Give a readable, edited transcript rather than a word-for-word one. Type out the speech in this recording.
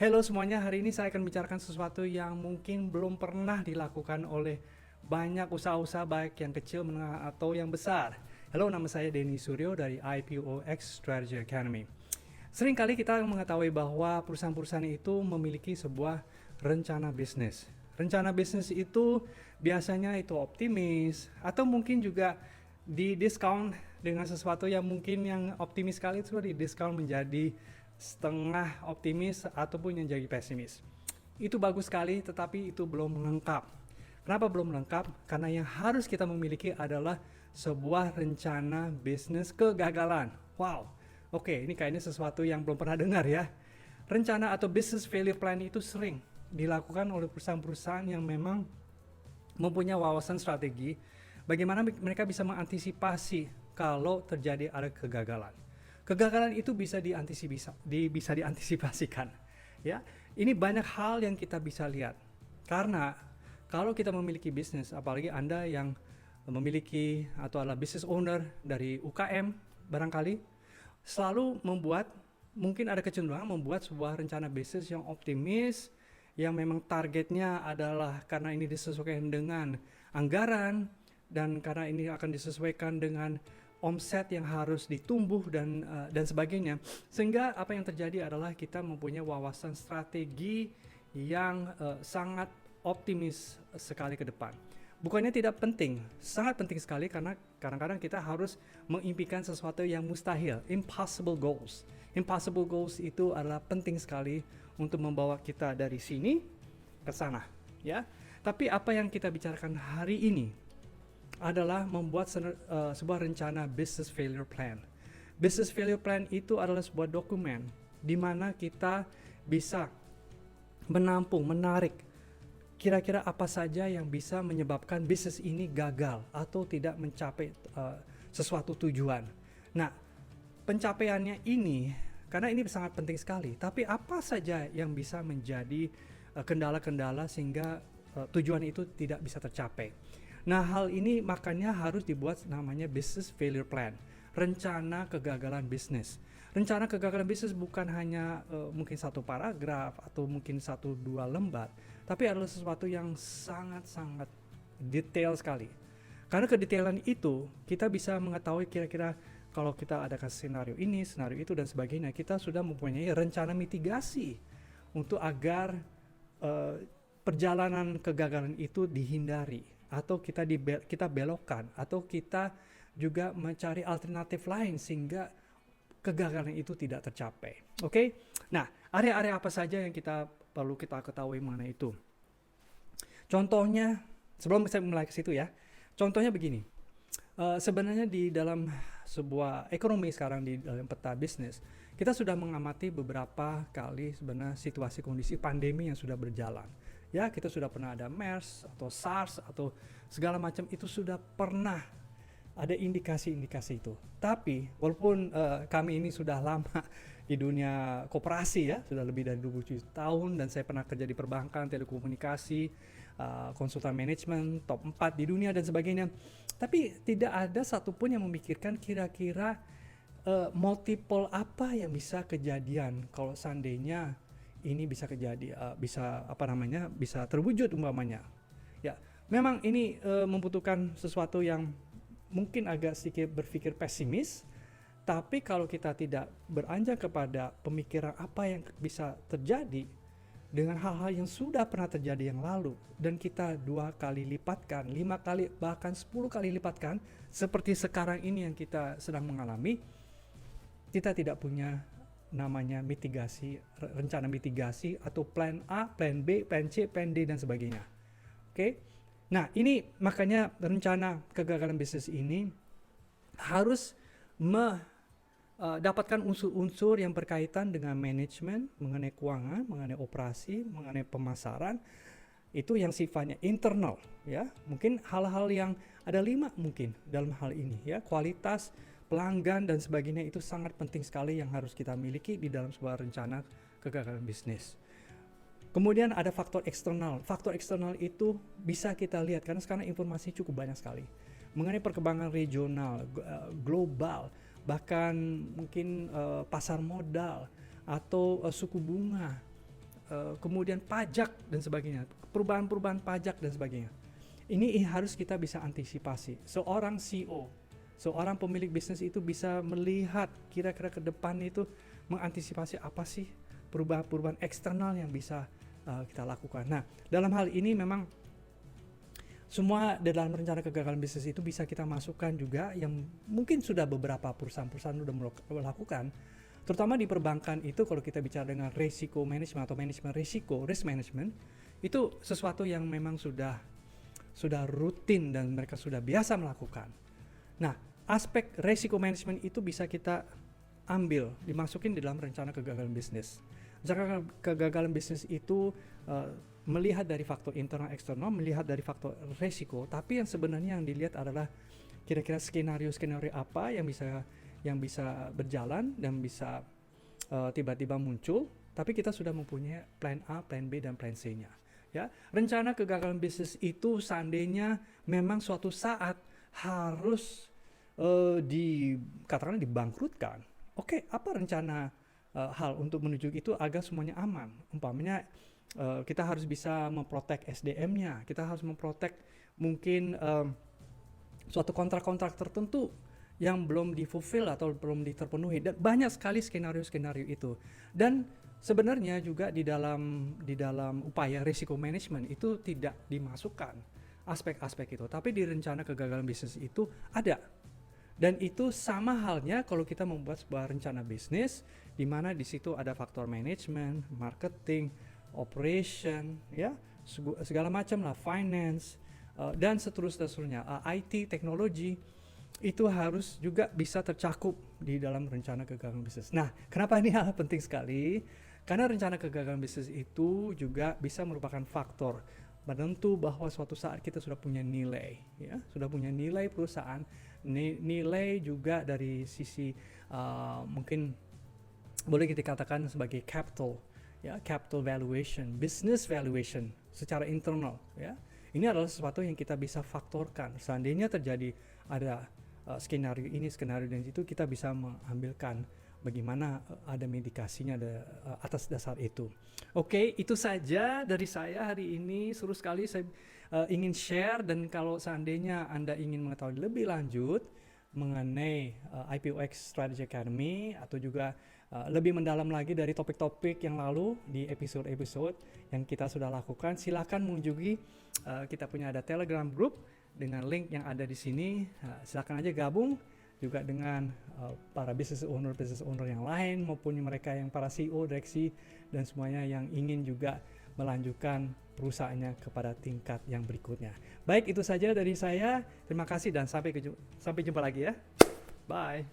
Halo semuanya, hari ini saya akan bicarakan sesuatu yang mungkin belum pernah dilakukan oleh banyak usaha-usaha baik yang kecil, menengah, atau yang besar. Halo, nama saya Denny Suryo dari IPOX Strategy Academy. Seringkali kita mengetahui bahwa perusahaan-perusahaan itu memiliki sebuah rencana bisnis. Rencana bisnis itu biasanya itu optimis atau mungkin juga di diskon dengan sesuatu yang mungkin yang optimis sekali itu di diskon menjadi setengah optimis ataupun yang jadi pesimis. Itu bagus sekali tetapi itu belum lengkap. Kenapa belum lengkap? Karena yang harus kita memiliki adalah sebuah rencana bisnis kegagalan. Wow, oke, ini kayaknya sesuatu yang belum pernah dengar ya. Rencana atau business failure plan itu sering dilakukan oleh perusahaan-perusahaan yang memang mempunyai wawasan strategi bagaimana mereka bisa mengantisipasi kalau terjadi ada kegagalan. Kegagalan itu bisa diantisipasikan. Ya, ini banyak hal yang kita bisa lihat. Karena kalau kita memiliki bisnis, apalagi Anda yang memiliki atau adalah business owner dari UKM barangkali, selalu mungkin ada kecenderungan membuat sebuah rencana bisnis yang optimis, yang memang targetnya adalah karena ini disesuaikan dengan anggaran, dan karena ini akan disesuaikan dengan omset yang harus ditumbuh dan sebagainya, sehingga apa yang terjadi adalah kita mempunyai wawasan strategi yang sangat optimis sekali ke depan. Bukannya tidak penting, sangat penting sekali karena kadang-kadang kita harus mengimpikan sesuatu yang mustahil, impossible goals. Impossible goals itu adalah penting sekali untuk membawa kita dari sini ke sana, ya. Tapi apa yang kita bicarakan hari ini adalah membuat sebuah rencana business failure plan. Business failure plan itu adalah sebuah dokumen di mana kita bisa menarik kira-kira apa saja yang bisa menyebabkan bisnis ini gagal atau tidak mencapai sesuatu tujuan. Nah, pencapaiannya ini, karena ini sangat penting sekali, tapi apa saja yang bisa menjadi kendala-kendala sehingga tujuan itu tidak bisa tercapai. Nah, hal ini makanya harus dibuat namanya business failure plan, rencana kegagalan bisnis. Rencana kegagalan bisnis bukan hanya mungkin satu paragraf atau mungkin 1-2 lembar, tapi adalah sesuatu yang sangat-sangat detail sekali. Karena kedetailan itu, kita bisa mengetahui kira-kira kalau kita ada senario ini, senario itu, dan sebagainya, kita sudah mempunyai rencana mitigasi untuk agar perjalanan kegagalan itu dihindari, atau kita belokkan, atau kita juga mencari alternatif lain sehingga kegagalan itu tidak tercapai. Oke? Nah, area-area apa saja yang perlu kita ketahui mengenai itu? Contohnya, sebelum saya mulai ke situ ya, contohnya begini. Sebenarnya di dalam sebuah ekonomi sekarang, di dalam peta bisnis, kita sudah mengamati beberapa kali sebenarnya situasi kondisi pandemi yang sudah berjalan. Ya, kita sudah pernah ada MERS atau SARS atau segala macam, itu sudah pernah ada indikasi-indikasi itu. Tapi walaupun kami ini sudah lama di dunia koperasi ya, sudah lebih dari 27 tahun, dan saya pernah kerja di perbankan, telekomunikasi, konsultan manajemen, top 4 di dunia dan sebagainya. Tapi tidak ada satupun yang memikirkan kira-kira multiple apa yang bisa kejadian kalau seandainya ini bisa kejadian, bisa terwujud umpamanya. Ya, memang ini membutuhkan sesuatu yang mungkin agak sedikit berpikir pesimis, tapi kalau kita tidak beranjak kepada pemikiran apa yang bisa terjadi dengan hal-hal yang sudah pernah terjadi yang lalu, dan kita 2 kali lipatkan, 5 kali, bahkan 10 kali lipatkan seperti sekarang ini yang kita sedang mengalami, kita tidak punya namanya mitigasi, rencana mitigasi atau plan A, plan B, plan C, plan D dan sebagainya. Oke? Nah, ini makanya rencana kegagalan bisnis ini harus mendapatkan unsur-unsur yang berkaitan dengan manajemen, mengenai keuangan, mengenai operasi, mengenai pemasaran. Itu yang sifatnya internal, ya. Mungkin hal-hal yang ada 5 mungkin dalam hal ini, ya. Kualitas, pelanggan dan sebagainya itu sangat penting sekali yang harus kita miliki di dalam sebuah rencana kegagalan bisnis. Kemudian ada faktor eksternal. Faktor eksternal itu bisa kita lihat karena sekarang informasi cukup banyak sekali mengenai perkembangan regional, global, bahkan mungkin pasar modal atau suku bunga, kemudian pajak dan sebagainya, perubahan-perubahan pajak dan sebagainya. Ini harus kita bisa antisipasi. Seorang CEO, seorang pemilik bisnis itu bisa melihat kira-kira ke depan itu, mengantisipasi apa sih perubahan-perubahan eksternal yang bisa kita lakukan. Nah, dalam hal ini memang semua dalam rencana kegagalan bisnis itu bisa kita masukkan juga yang mungkin sudah beberapa perusahaan-perusahaan sudah melakukan, terutama di perbankan itu. Kalau kita bicara dengan risiko manajemen atau manajemen risiko, risk management, itu sesuatu yang memang sudah rutin dan mereka sudah biasa melakukan. Nah, aspek risiko manajemen itu bisa kita ambil, dimasukin di dalam rencana kegagalan bisnis. Rencana kegagalan bisnis itu melihat dari faktor internal eksternal, melihat dari faktor risiko, tapi yang sebenarnya yang dilihat adalah kira-kira skenario apa yang bisa berjalan dan bisa tiba-tiba muncul, tapi kita sudah mempunyai plan A, plan B, dan plan C-nya. Ya, rencana kegagalan bisnis itu seandainya memang suatu saat harus katakanlah dibangkrutkan. Oke, apa rencana hal untuk menuju itu agar semuanya aman? Umpamanya kita harus bisa memprotek SDM-nya, kita harus memprotek mungkin suatu kontrak-kontrak tertentu yang belum di-fulfill atau belum terpenuhi, dan banyak sekali skenario-skenario itu. Dan sebenarnya juga di dalam upaya risiko manajemen itu tidak dimasukkan aspek-aspek itu, tapi di rencana kegagalan bisnis itu ada. Dan itu sama halnya kalau kita membuat sebuah rencana bisnis, di mana di situ ada faktor manajemen, marketing, operation, ya segala macam lah, finance, dan seterusnya, IT, teknologi, itu harus juga bisa tercakup di dalam rencana kegagalan bisnis. Nah, kenapa ini hal penting sekali? Karena rencana kegagalan bisnis itu juga bisa merupakan faktor menentu bahwa suatu saat kita sudah punya nilai, ya, sudah punya nilai perusahaan, nilai juga dari sisi mungkin boleh kita katakan sebagai capital, ya, capital valuation, business valuation secara internal, ya. Ini adalah sesuatu yang kita bisa faktorkan. Seandainya terjadi ada skenario ini, skenario dan itu, kita bisa mengambilkan bagaimana ada medikasinya atas dasar itu. Oke, itu saja dari saya hari ini. Seru sekali saya ingin share, dan kalau seandainya Anda ingin mengetahui lebih lanjut mengenai IPOX Strategy Academy atau juga lebih mendalam lagi dari topik-topik yang lalu di episode-episode yang kita sudah lakukan, silakan mengunjungi kita punya ada Telegram group dengan link yang ada di sini. Silakan aja gabung juga dengan para business owner yang lain, maupun mereka yang para CEO, direksi, dan semuanya yang ingin juga melanjutkan perusahaannya kepada tingkat yang berikutnya. Baik, itu saja dari saya. Terima kasih dan sampai jumpa lagi ya. Bye.